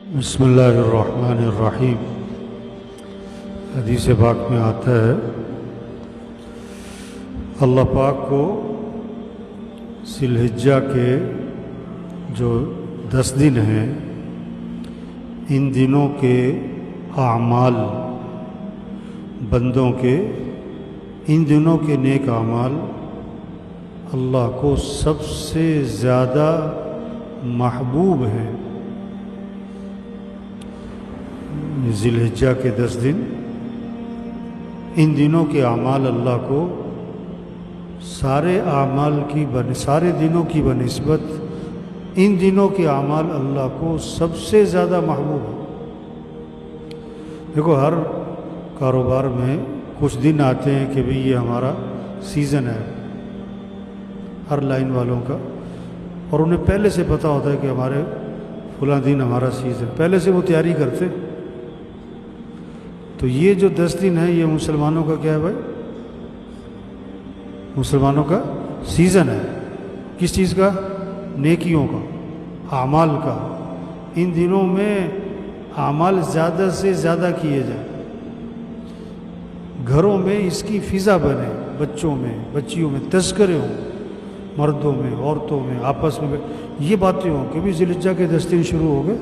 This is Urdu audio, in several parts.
بسم اللہ الرحمن الرحیم۔ حدیث پاک میں آتا ہے اللہ پاک کو ذی الحجہ کے جو 10 دن ہیں ان دنوں کے اعمال بندوں کے ان دنوں کے نیک اعمال اللہ کو سب سے زیادہ محبوب ہیں۔ ذی الحجہ کے 10 دن ان دنوں کے اعمال اللہ کو سارے دنوں کی بنسبت ان دنوں کے اعمال اللہ کو سب سے زیادہ محبوب ہے۔ دیکھو، ہر کاروبار میں کچھ دن آتے ہیں کہ بھئی یہ ہمارا سیزن ہے، ہر لائن والوں کا، اور انہیں پہلے سے پتہ ہوتا ہے کہ ہمارے فلاں دن ہمارا سیزن، پہلے سے وہ تیاری کرتے۔ تو یہ جو 10 دن ہے یہ مسلمانوں کا کیا ہے بھائی؟ مسلمانوں کا سیزن ہے۔ کس چیز کا؟ نیکیوں کا، اعمال کا۔ ان دنوں میں اعمال زیادہ سے زیادہ کیے جائیں، گھروں میں اس کی فضا بنے، بچوں میں بچیوں میں تذکرے ہوں، مردوں میں عورتوں میں آپس میں یہ باتیں ہوں کہ بھی ذی الحجہ کے 10 دن شروع ہو گئے،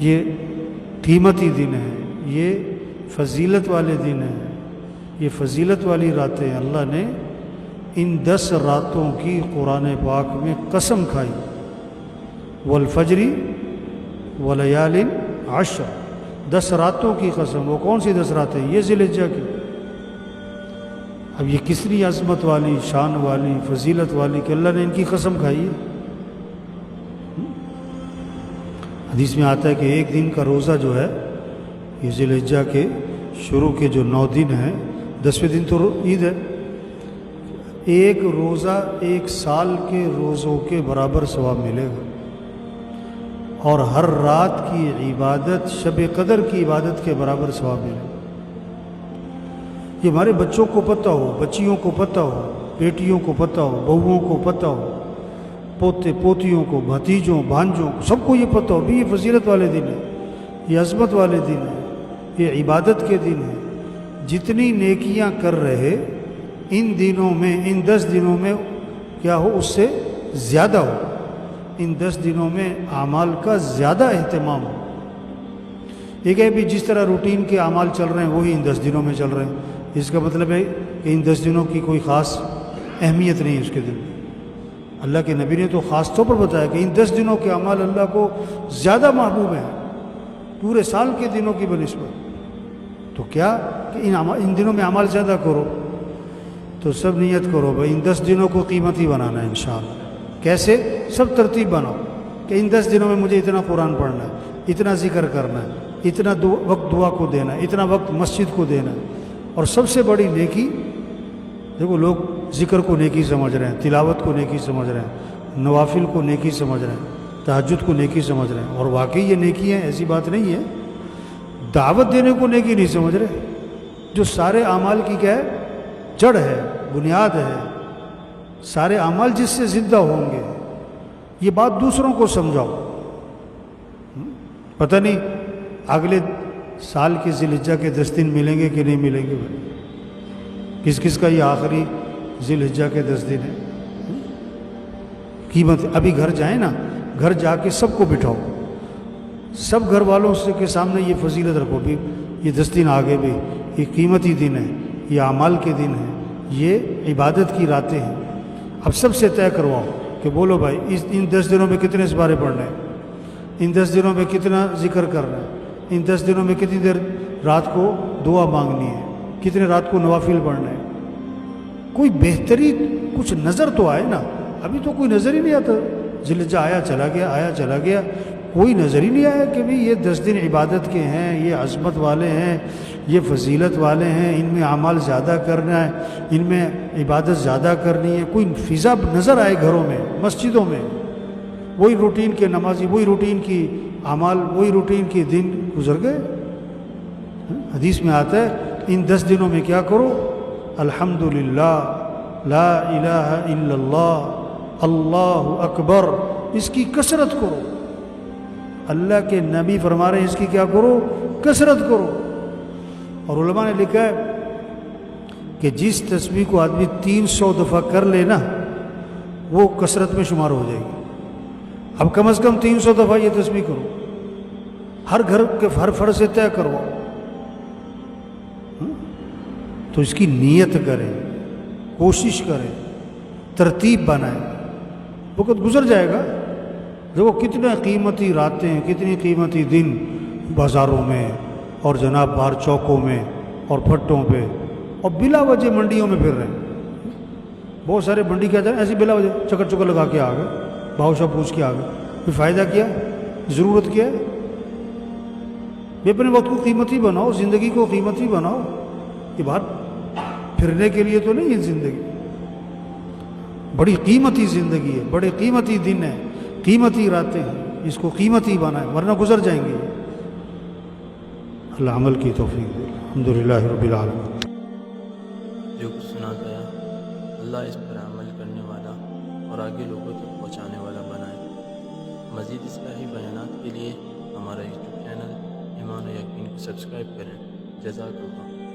یہ قیمتی دن ہے، یہ فضیلت والے دن ہیں، یہ فضیلت والی راتیں۔ اللہ نے ان 10 راتوں کی قرآن پاک میں قسم کھائی، والفجر ولیال عشر، 10 راتوں کی قسم۔ وہ کون سی 10 راتیں؟ یہ ذی الحجہ کی۔ اب یہ کتنی عظمت والی، شان والی، فضیلت والی کہ اللہ نے ان کی قسم کھائی ہے۔ حدیث میں آتا ہے کہ ایک دن کا روزہ جو ہے، یہ ذی الحجہ کے شروع کے جو 9 دن ہیں، 10ویں دن تو عید ہے، ایک روزہ 1 سال کے روزوں کے برابر ثواب ملے گا، اور ہر رات کی عبادت شب قدر کی عبادت کے برابر ثواب ملے گا۔ یہ ہمارے بچوں کو پتہ ہو، بچیوں کو پتہ ہو، بیٹیوں کو پتہ ہو، بہوؤں کو پتہ ہو، پوتے پوتیوں کو، بھتیجوں بھانجوں کو، سب کو یہ پتہ ہو بھی یہ فضیلت والے دن ہے، یہ عظمت والے دن ہے، یہ عبادت کے دن ہے۔ جتنی نیکیاں کر رہے ان دنوں میں، ان 10 دنوں میں کیا ہو، اس سے زیادہ ہو۔ ان 10 دنوں میں اعمال کا زیادہ اہتمام ہو۔ ایک ہے بھی جس طرح روٹین کے اعمال چل رہے ہیں وہی ان 10 دنوں میں چل رہے ہیں، اس کا مطلب ہے کہ ان 10 دنوں کی کوئی خاص اہمیت نہیں ہے اس کے دن۔ اللہ کے نبی نے تو خاص طور پر بتایا کہ ان 10 دنوں کے اعمال اللہ کو زیادہ محبوب ہیں پورے سال کے دنوں کی بنسبت۔ تو کیا کہ ان دنوں میں اعمال زیادہ کرو، تو سب نیت کرو بھائی ان 10 دنوں کو قیمتی بنانا ہے انشاءاللہ۔ کیسے؟ سب ترتیب بناؤ کہ ان 10 دنوں میں مجھے اتنا قرآن پڑھنا ہے، اتنا ذکر کرنا ہے، اتنا وقت دعا کو دینا ہے، اتنا وقت مسجد کو دینا ہے۔ اور سب سے بڑی نیکی، دیکھو لوگ ذکر کو نیکی سمجھ رہے ہیں، تلاوت کو نیکی سمجھ رہے ہیں، نوافل کو نیکی سمجھ رہے ہیں، تہجد کو نیکی سمجھ رہے ہیں، اور واقعی یہ نیکی ہے، ایسی بات نہیں ہے۔ دعوت دینے کو نیکی نہیں سمجھ رہے، جو سارے اعمال کی کیا ہے؟ جڑ ہے، بنیاد ہے، سارے اعمال جس سے زندہ ہوں گے۔ یہ بات دوسروں کو سمجھاؤ۔ پتہ نہیں اگلے سال کے ذی الحجہ کے 10 دن ملیں گے کہ نہیں ملیں گے، کس کس کا یہ آخری ذی الحجہ کے 10 دن ہے۔ قیمت ابھی گھر جائیں نا، گھر جا کے سب کو بٹھاؤ، سب گھر والوں سے کے سامنے یہ فضیلت رکھو بھی یہ 10 دن آگے بھی، یہ قیمتی دن ہے، یہ اعمال کے دن ہے، یہ عبادت کی راتیں ہیں۔ اب سب سے طے کرواؤ کہ بولو بھائی ان 10 دنوں میں کتنے سپارے پڑھنے ہیں، ان 10 دنوں میں کتنا ذکر کرنا ہے، ان 10 دنوں میں کتنی دیر رات کو دعا مانگنی ہے، کتنے رات کو نوافل پڑھنا ہے۔ کوئی بہترین کچھ نظر تو آئے نا، ابھی تو کوئی نظر ہی نہیں آتا۔ ذی الحجہ آیا چلا گیا، آیا چلا گیا، کوئی نظر ہی نہیں آیا کہ بھئی یہ 10 دن عبادت کے ہیں، یہ عظمت والے ہیں، یہ فضیلت والے ہیں، ان میں اعمال زیادہ کرنا ہے، ان میں عبادت زیادہ کرنی ہے۔ کوئی فضا نظر آئے گھروں میں، مسجدوں میں، وہی روٹین کے نمازی، وہی روٹین کی اعمال، وہی روٹین کے دن گزر گئے۔ حدیث میں آتا ہے ان 10 دنوں میں کیا کرو؟ الحمدللہ، لا الہ الا اللہ، اللہ اکبر، اس کی کثرت کرو۔ اللہ کے نبی فرما رہے ہیں اس کی کیا کرو؟ کثرت کرو. اور علماء نے لکھا ہے کہ جس تسبیح کو آدمی 300 دفعہ کر لے نا وہ کثرت میں شمار ہو جائے گی. اب کم از کم 300 دفعہ یہ تسبیح کرو، ہر گھر کے ہر فرد سے طے کرواؤ. تو اس کی نیت کریں، کوشش کریں، ترتیب بنائیں. وقت گزر جائے گا. دیکھو کتنے قیمتی راتیں، کتنی قیمتی دن بازاروں میں اور جناب باہر چوکوں میں اور پھٹوں پہ اور بلا وجہ منڈیوں میں پھر رہے ہیں. بہت سارے منڈی کیا جائے ایسی بلا وجہ چکر چکر لگا کے آ گئے، بھاؤ شاہ پوچھ کے آ گئے. پھر فائدہ کیا؟ ضرورت کیا ہے؟ یہ اپنے وقت کو قیمتی بناؤ، زندگی کو قیمتی بناؤ. یہ بات پھرنے کے لیے تو نہیں ہے. زندگی بڑی قیمتی زندگی ہے، بڑے قیمتی دن ہیں، قیمتی راتیں ہیں. اس کو قیمتی بنائیں ورنہ گزر جائیں گے. اللہ عمل کی توفیق دے. الحمدللہ رب العالمین. جو کچھ سنا گیا اللہ اس پر عمل کرنے والا اور آگے لوگوں تک پہنچانے والا بنائے. مزید اصلاحی بیانات کے لیے ہمارا یوٹیوب چینل ایمان و یقین کو سبسکرائب کریں. جزاک اللہ.